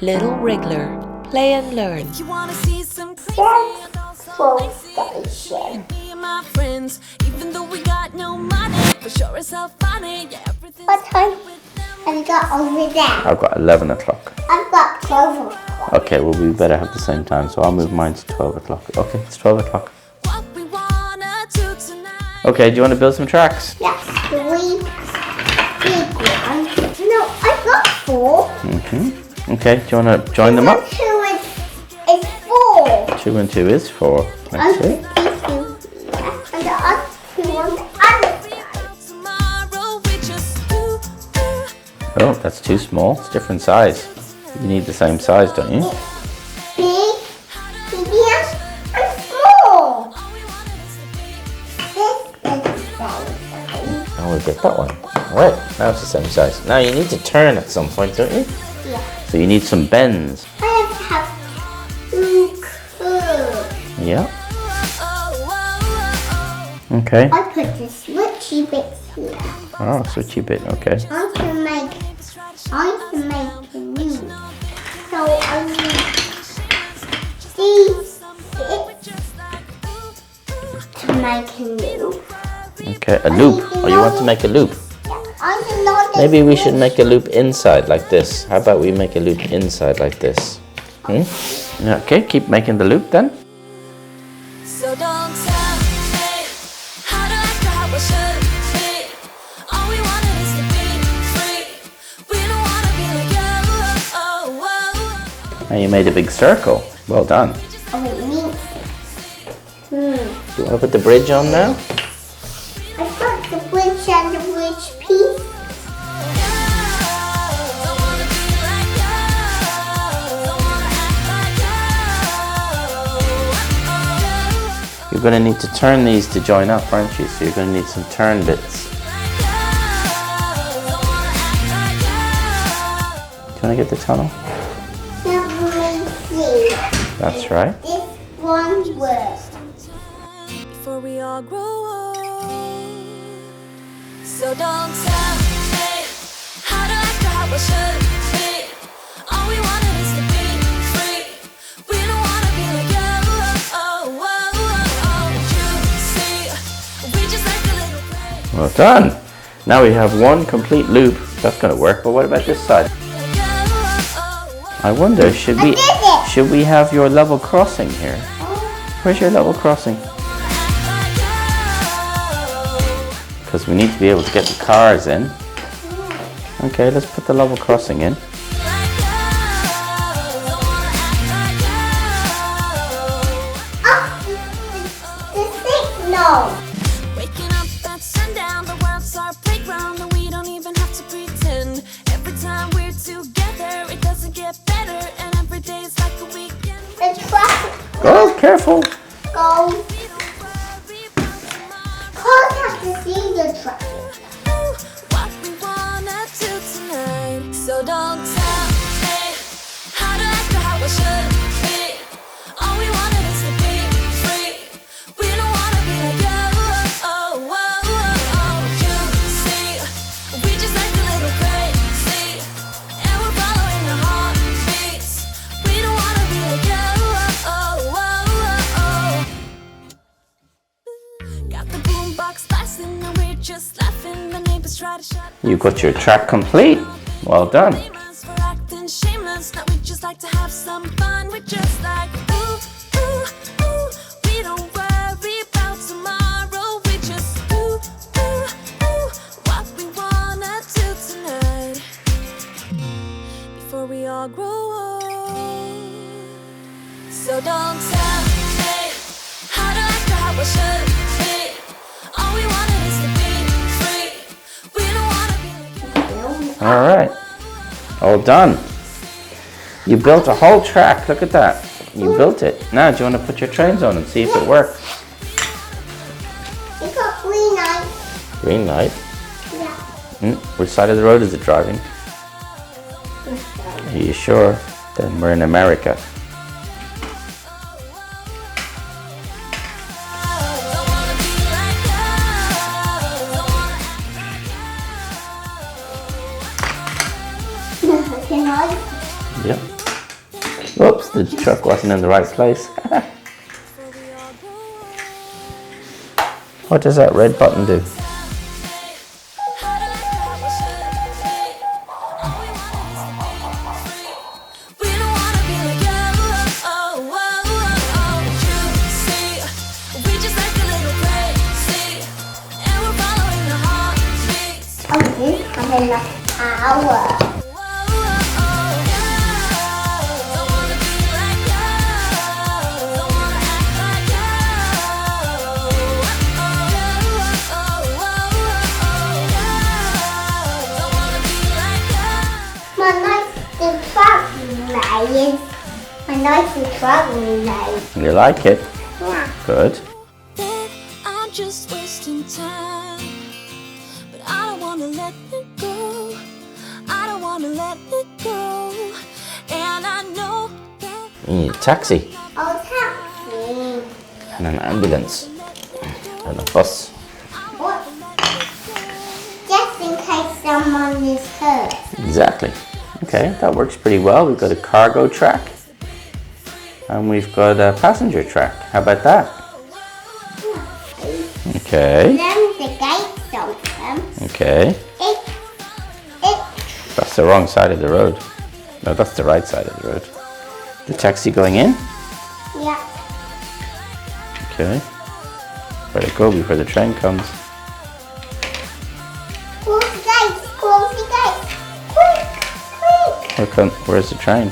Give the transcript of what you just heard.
Little Wriggler. Play and learn. You wanna see some crazy Full station. me and my friends, even though we got no money, for sure it's so funny. Yeah, everything's What time with them. have you got over there? I've got 11 o'clock. I've got 12 o'clock. Okay, well, we better have the same time, so I'll move mine to 12 o'clock. Okay, it's 12 o'clock. What we wanna do tonight. Okay, do you want to build some tracks? Yes, 3 big ones. No, I've got 4. Okay, do you want to join them up? 2 is 4. 2 and 2 is 4. Let's see. And the other 2 on the other side. Tomorrow we just do. Oh, that's too small. It's different size. You need the same size, don't you? Big, medium, and small. This is the same size. Oh, we get that one. All right, now it's the same size. Now you need to turn at some point, don't you? Yeah. So you need some bends. I have to have 2 curves. Yeah. Okay. I put the switchy bits here. Oh, switchy bit. Okay. I can make a loop. So I need these bits to make a loop. Okay, a loop. Oh, you want to make a loop? I did not. Maybe we should make a loop inside like this. How about we make a loop inside like this? Yeah, okay, keep making the loop then. So don't tell me how to act or how I should be. All we wanted is to be free. We don't wanna be like you. And you made a big circle. Well done. Oh, it means. Do you want to put the bridge on now? I put the bridge and the bridge piece. Don't wanna be like you. Don't wanna act like you. You're going to need to turn these to join up, aren't you? So you're going to need some turn bits. Do you want to get the tunnel? Let me see. That's right. This one works. Before we all grow old. So don't tell me how to act or how I should be. All we wanted is to be free. We don't wanna be like you. You see, we just like a little play. Well done. Now we have one complete loop. That's going to work. But what about this side? I wonder, should we have your level crossing here? Where's your level crossing? Because we need to be able to get the cars in. Okay, let's put the level crossing in. The signal. Waking up at sundown, the world's our playground, and we don't even have to pretend. Every time we're together, it doesn't get better, and every day's like a weekend. The traffic Oh, careful. goes. Cars have to see the traffic. What we wanna do tonight. So don't tell me how to act or how I should be. All we wanted is to be free. We don't wanna be like you. You see, we just like a little crazy, and we're following our heartbeats. We don't wanna be like you. Got the boombox blasting and we're just laughing. The neighbors try to shut You got your track complete. Well done. us for acting shameless. Now we just like to have some fun. We're just like ooh, ooh, ooh. We don't worry about tomorrow. We just ooh, ooh, ooh. What we wanna do tonight. Before we all grow old. So don't tell me how to act or how I should be. All we wanted is to be free. We don't wanna be like you. All right. All done. You built a whole track. Look at that. You built it. Now, do you want to put your trains on and see if it works? You got green light. Green light. Yeah. Which side of the road is it driving? Are you sure? Then we're in America. Don't wanna be like you. Can I? Yep. Oops, the truck wasn't in the right place. What does that red button do? Having enough power. My nice traveling light. My nice traveling light. You like it? Yeah. Good. I'm just wasting time, but I don't wanna let it go. I don't wanna let it go, and I know that You need a taxi Oh, taxi. and an ambulance and a bus. What? Just in case someone is hurt. Exactly. Okay, that works pretty well. We've got a cargo track and we've got a passenger track. How about that? Okay. Then the gates open. Okay. It That's the wrong side of the road. No, that's the right side of the road. The taxi going in? yeah. Okay. Better go before the train comes. Close the gates. Close the gates. Quick, quick. Where's the train?